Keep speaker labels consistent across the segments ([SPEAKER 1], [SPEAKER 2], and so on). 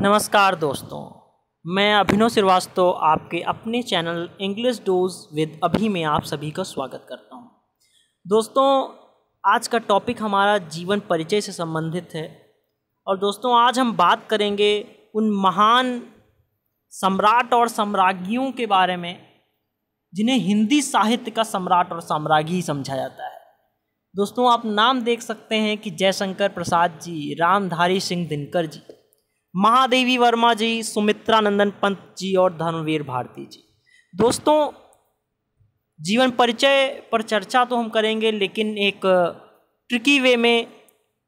[SPEAKER 1] नमस्कार दोस्तों, मैं अभिनव श्रीवास्तव आपके अपने चैनल इंग्लिश डोज विद अभी में आप सभी का स्वागत करता हूं। दोस्तों, आज का टॉपिक हमारा जीवन परिचय से संबंधित है और दोस्तों आज हम बात करेंगे उन महान सम्राट और सम्राज्ञियों के बारे में जिन्हें हिंदी साहित्य का सम्राट और साम्राज्ञी समझा जाता है। दोस्तों, आप नाम देख सकते हैं कि जयशंकर प्रसाद जी, रामधारी सिंह दिनकर जी, महादेवी वर्मा जी, सुमित्रानंदन पंत जी और धर्मवीर भारती जी। दोस्तों, जीवन परिचय पर चर्चा तो हम करेंगे, लेकिन एक ट्रिकी वे में,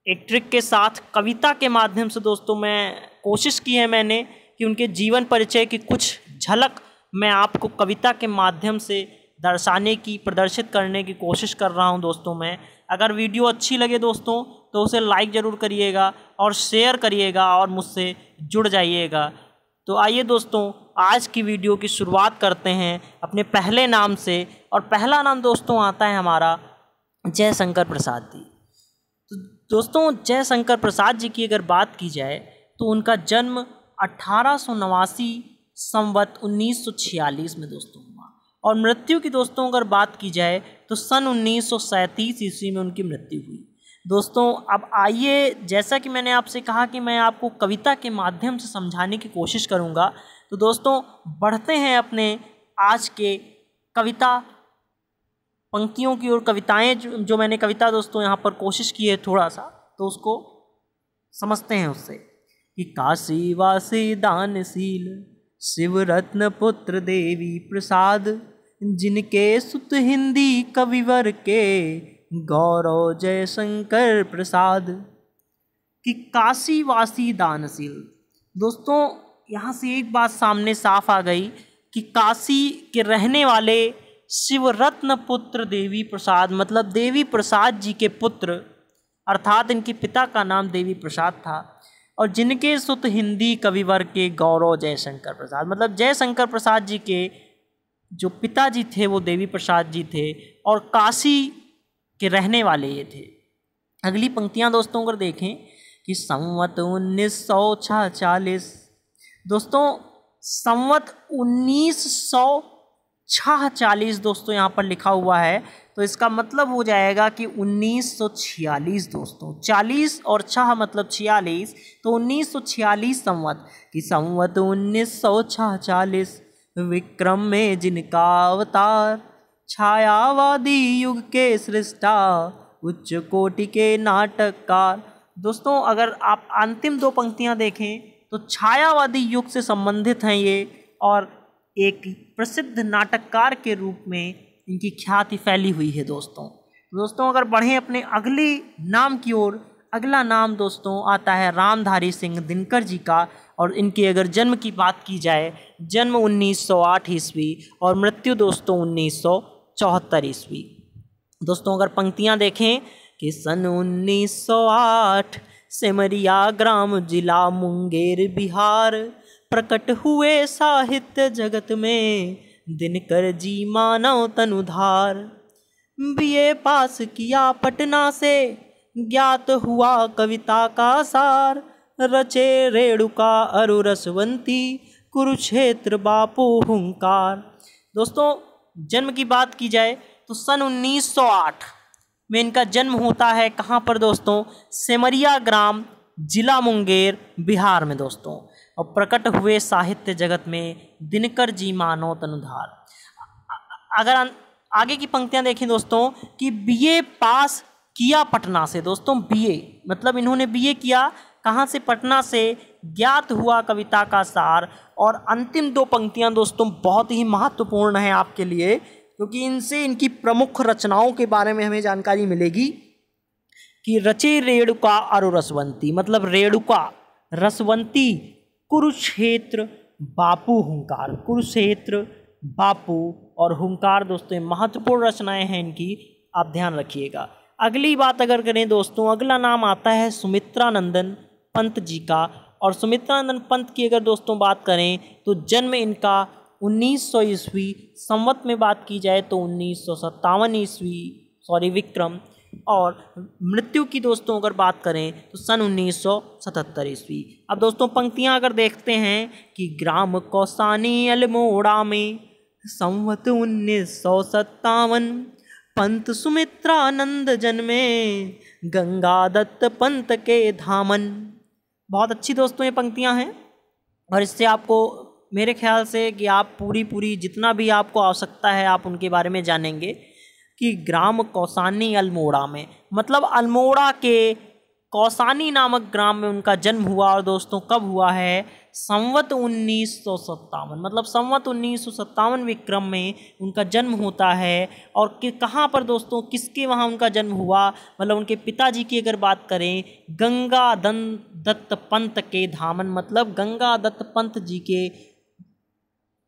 [SPEAKER 1] एक ट्रिक के साथ कविता के माध्यम से दोस्तों मैं कोशिश की है मैंने कि उनके जीवन परिचय की कुछ झलक मैं आपको कविता के माध्यम से दर्शाने की, प्रदर्शित करने की कोशिश कर रहा हूं। दोस्तों, मैं अगर वीडियो अच्छी लगे दोस्तों तो उसे लाइक ज़रूर करिएगा और शेयर करिएगा और मुझसे जुड़ जाइएगा। तो आइए दोस्तों, आज की वीडियो की शुरुआत करते हैं अपने पहले नाम से, और पहला नाम दोस्तों आता है हमारा जयशंकर प्रसाद जी। तो दोस्तों, जयशंकर प्रसाद जी की अगर बात की जाए तो उनका जन्म 1889 संवत 1946 में दोस्तों हुआ, और मृत्यु की दोस्तों अगर बात की जाए तो सन 1937 ईस्वी में उनकी मृत्यु हुई। दोस्तों, अब आइए, जैसा कि मैंने आपसे कहा कि मैं आपको कविता के माध्यम से समझाने की कोशिश करूंगा, तो दोस्तों बढ़ते हैं अपने आज के कविता पंक्तियों की ओर। कविताएं जो मैंने कविता दोस्तों यहाँ पर कोशिश की है थोड़ा सा, तो उसको समझते हैं उससे कि काशी वासी दानशील शिवरत्न पुत्र देवी प्रसाद, जिनके सुत हिंदी कविवर के गौरव जयशंकर प्रसाद। कि काशीवासी दानशील। दोस्तों, यहाँ से एक बात सामने साफ आ गई कि काशी के रहने वाले शिवरत्न पुत्र देवी प्रसाद, मतलब देवी प्रसाद जी के पुत्र, अर्थात इनके पिता का नाम देवी प्रसाद था, और जिनके सुत हिंदी कविवर के गौरव जयशंकर प्रसाद, मतलब जयशंकर प्रसाद जी के जो पिताजी थे वो देवी प्रसाद जी थे और काशी के रहने वाले ये थे। अगली पंक्तियां दोस्तों अगर देखें कि संवत 1946, दोस्तों संवत 1946 दोस्तों यहाँ पर लिखा हुआ है, तो इसका मतलब हो जाएगा कि 1946 दोस्तों, 40 और 6 मतलब 46, तो 1946 संवत। कि संवत 1946 विक्रम में जिनका अवतार, छायावादी युग के सृष्टा उच्च कोटि के नाटककार। दोस्तों, अगर आप अंतिम दो पंक्तियां देखें तो छायावादी युग से संबंधित हैं ये, और एक प्रसिद्ध नाटककार के रूप में इनकी ख्याति फैली हुई है दोस्तों, अगर बढ़ें अपने अगले नाम की ओर, अगला नाम दोस्तों आता है रामधारी सिंह दिनकर जी का, और इनके अगर जन्म की बात की जाए, जन्म 1908 ईस्वी और मृत्यु दोस्तों 1974 ईस्वी। दोस्तों, अगर पंक्तियां देखें कि सन 1908 सिमरिया ग्राम जिला मुंगेर बिहार, प्रकट हुए साहित्य जगत में दिनकर जी मानव तनुधार। बीए पास किया पटना से, ज्ञात हुआ कविता का सार, रचे रेणुका अरु रसवंती, कुरुक्षेत्र बापू हुंकार। दोस्तों, जन्म की बात की जाए तो सन 1908 में इनका जन्म होता है। कहाँ पर दोस्तों? सिमरिया ग्राम, जिला मुंगेर, बिहार में दोस्तों, और प्रकट हुए साहित्य जगत में दिनकर जी मानव तनुधार। अगर आगे की पंक्तियां देखें दोस्तों कि बीए पास किया पटना से, दोस्तों बीए मतलब इन्होंने बीए किया कहाँ से? पटना से। ज्ञात हुआ कविता का सार, और अंतिम दो पंक्तियां दोस्तों बहुत ही महत्वपूर्ण है आपके लिए, क्योंकि इनसे इनकी प्रमुख रचनाओं के बारे में हमें जानकारी मिलेगी। कि रचे रेणुका अरु रसवंती, मतलब रेणुका, रसवंती, कुरुक्षेत्र, बापू, हुंकार। कुरुक्षेत्र, बापू और हुंकार दोस्तों महत्वपूर्ण रचनाएं हैं इनकी, आप ध्यान रखिएगा। अगली बात अगर करें दोस्तों, अगला नाम आता है सुमित्रानंदन पंत जी का, और सुमित्रानंदन पंत की अगर दोस्तों बात करें तो जन्म इनका 1900 ईस्वी, संवत में बात की जाए तो 1957 ईस्वी, विक्रम, और मृत्यु की दोस्तों अगर बात करें तो सन 1977 ईस्वी। अब दोस्तों पंक्तियां अगर देखते हैं कि ग्राम कौसानी अल्मोड़ा में संवत 1957 पंत सुमित्रानंद जन्मे गंगा दत्त पंत के धामन। बहुत अच्छी दोस्तों ये पंक्तियां हैं और इससे आपको मेरे ख्याल से कि आप पूरी जितना भी आपको आवश्यकता है आप उनके बारे में जानेंगे कि ग्राम कौसानी अल्मोड़ा में, मतलब अल्मोड़ा के कौसानी नामक ग्राम में उनका जन्म हुआ। और दोस्तों कब हुआ है? संवत 1957, मतलब संवत 1957 विक्रम में उनका जन्म होता है। और कि कहाँ पर दोस्तों, किसके वहाँ उनका जन्म हुआ, मतलब उनके पिताजी की अगर बात करें गंगा दत्त पंत के धामन, मतलब गंगा दत्त पंत जी के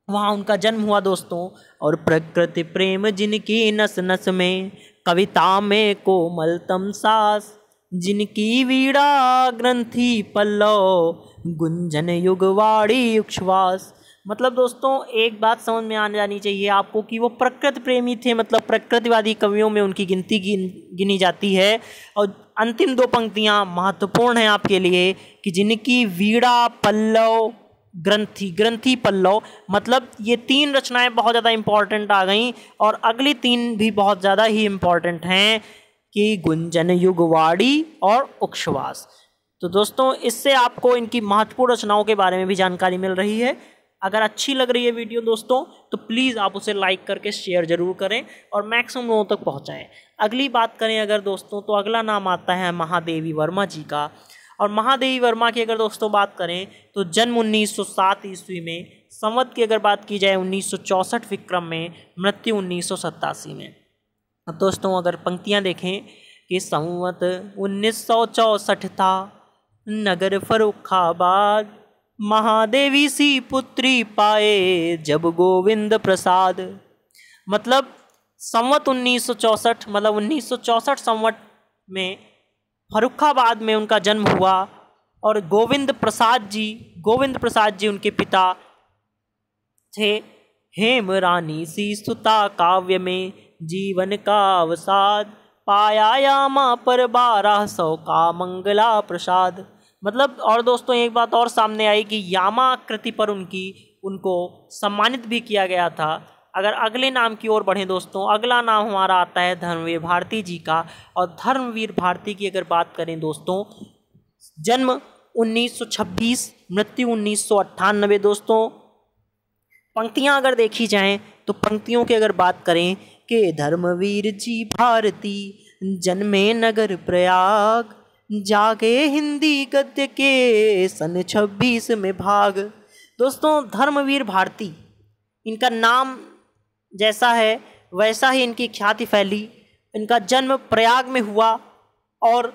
[SPEAKER 1] वहाँ उनका जन्म हुआ दोस्तों। और प्रकृति प्रेम जिनकी नस नस में, कविता में कोमलतम सास, जिनकी वीणा ग्रंथि पल्लव, गुंजन युगवाड़ी उच्छ्वास। मतलब दोस्तों एक बात समझ में आ जानी चाहिए आपको कि वो प्रकृति प्रेमी थे, मतलब प्रकृतिवादी कवियों में उनकी गिनती गिनी जाती है। और अंतिम दो पंक्तियाँ महत्वपूर्ण हैं आपके लिए कि जिनकी वीणा पल्लव ग्रंथि पल्लव, मतलब ये तीन रचनाएं बहुत ज़्यादा इम्पॉर्टेंट आ गई और अगली तीन भी बहुत ज़्यादा ही इम्पॉर्टेंट हैं कि गुंजन युगवाड़ी और उच्छ्वास। तो दोस्तों इससे आपको इनकी महत्वपूर्ण रचनाओं के बारे में भी जानकारी मिल रही है। अगर अच्छी लग रही है वीडियो दोस्तों तो प्लीज़ आप उसे लाइक करके शेयर ज़रूर करें और मैक्सिमम लोगों तक पहुंचाएं। अगली बात करें अगर दोस्तों तो अगला नाम आता है महादेवी वर्मा जी का। और महादेवी वर्मा की अगर दोस्तों बात करें तो जन्म 1907 ईस्वी में, संवत की अगर बात की जाए 1964 विक्रम में, मृत्यु 1987 में। अब दोस्तों अगर पंक्तियां देखें कि संवत 1964 था, नगर फर्रुखाबाद, महादेवी सी पुत्री पाए जब गोविंद प्रसाद। मतलब संवत 1964, मतलब 1964 संवत में फर्रुखाबाद में उनका जन्म हुआ। और गोविंद प्रसाद जी उनके पिता थे। हेम रानी सी सुता काव्य में जीवन का अवसाद, पाया यामा पर 1200 का मंगला प्रसाद। मतलब और दोस्तों एक बात और सामने आई कि यामा कृति पर उनको सम्मानित भी किया गया था। अगर अगले नाम की ओर बढ़ें दोस्तों, अगला नाम हमारा आता है धर्मवीर भारती जी का। और धर्मवीर भारती की अगर बात करें दोस्तों, जन्म 1926, मृत्यु 1998 दोस्तों। पंक्तियां अगर देखी जाएं तो पंक्तियों की अगर बात करें कि धर्मवीर जी भारती जन्मे नगर प्रयाग, जागे हिंदी गद्य के सन 26 में भाग। दोस्तों धर्मवीर भारती, इनका नाम जैसा है वैसा ही इनकी ख्याति फैली। इनका जन्म प्रयाग में हुआ और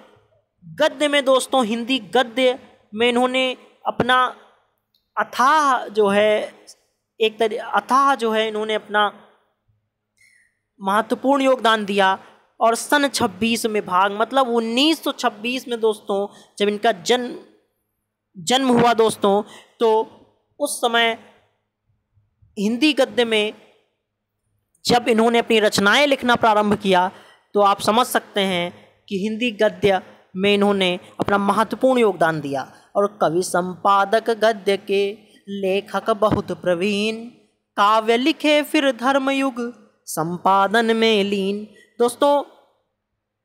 [SPEAKER 1] गद्य में दोस्तों, हिंदी गद्य में इन्होंने अपना अथाह जो है इन्होंने अपना महत्वपूर्ण योगदान दिया। और सन 26 में भाग, मतलब 1926 में दोस्तों जब इनका जन्म हुआ दोस्तों, तो उस समय हिंदी गद्य में जब इन्होंने अपनी रचनाएं लिखना प्रारंभ किया तो आप समझ सकते हैं कि हिंदी गद्य में इन्होंने अपना महत्वपूर्ण योगदान दिया। और कवि संपादक गद्य के लेखक बहुत प्रवीण, काव्य लिखे फिर धर्मयुग संपादन में लीन। दोस्तों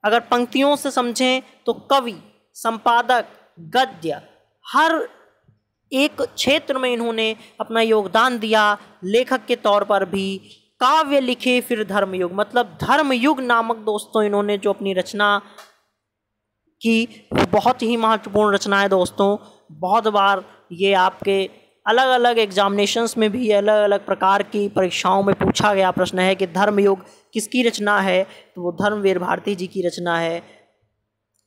[SPEAKER 1] अगर पंक्तियों से समझें तो कवि, संपादक, गद्य, हर एक क्षेत्र में इन्होंने अपना योगदान दिया। लेखक के तौर पर भी काव्य लिखे फिर धर्मयुग, मतलब धर्मयुग नामक दोस्तों इन्होंने जो अपनी रचना की वो बहुत ही महत्वपूर्ण रचना है दोस्तों। बहुत बार ये आपके अलग अलग एग्जामिनेशंस में भी, अलग अलग प्रकार की परीक्षाओं में पूछा गया प्रश्न है कि धर्मयुग किसकी रचना है, तो वो धर्मवीर भारती जी की रचना है।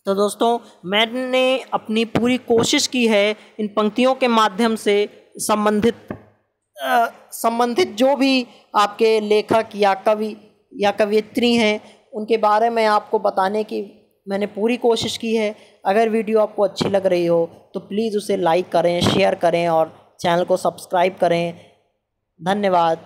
[SPEAKER 1] तो दोस्तों मैंने अपनी पूरी कोशिश की है इन पंक्तियों के माध्यम से संबंधित जो भी आपके लेखक या कवि या कवयित्री हैं उनके बारे में आपको बताने की मैंने पूरी कोशिश की है। अगर वीडियो आपको अच्छी लग रही हो तो प्लीज़ उसे लाइक करें, शेयर करें और चैनल को सब्सक्राइब करें। धन्यवाद।